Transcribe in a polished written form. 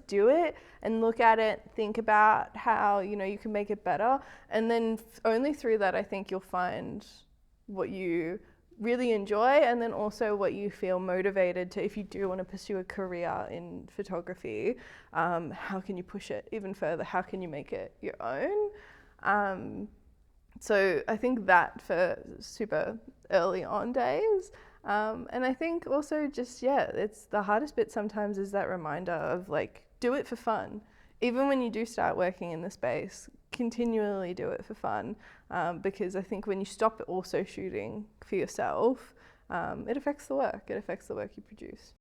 do it and look at it, think about how, you know, you can make it better. And then only through that, I think you'll find what you really enjoy, and then also what you feel motivated to, if you do want to pursue a career in photography, how can you push it even further? How can you make it your own? So I think that for super early on days. And I think also just, it's the hardest bit sometimes is that reminder of like, do it for fun. Even when you do start working in the space, continually do it for fun. Because I think when you stop also shooting for yourself, it affects the work you produce.